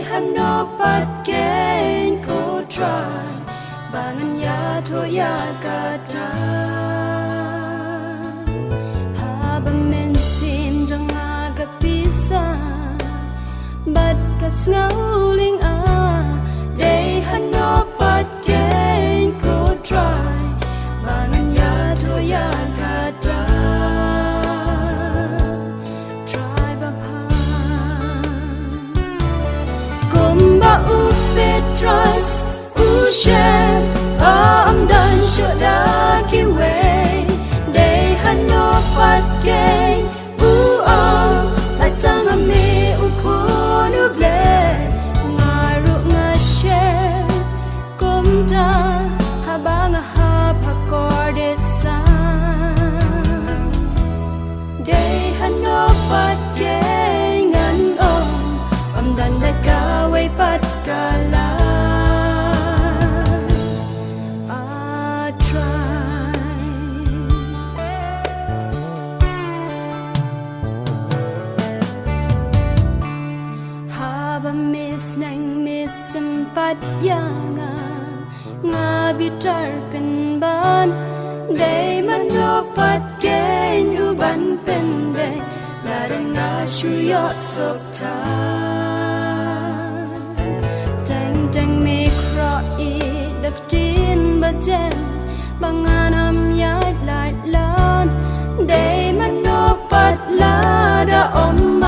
hanno pat gain ko try bangan ya to ya kata haba men sim jang aga pisa bat kas ngauling day hanno pat gain ko try bangan ya to ya kata trust u share am dan sho da ki we day han no pat gain u la tang a me u ko nu ble ngaru nga share kom da ha bang ha pa corded sa day han no pat gain ngan am dan da ka we pat ka la sempat yang nga bitar pen ban day manopat gain uban pen day la nga shuyo sok ta tang me kro I dak tin ba jen banganam ya lai lan day manopat la da om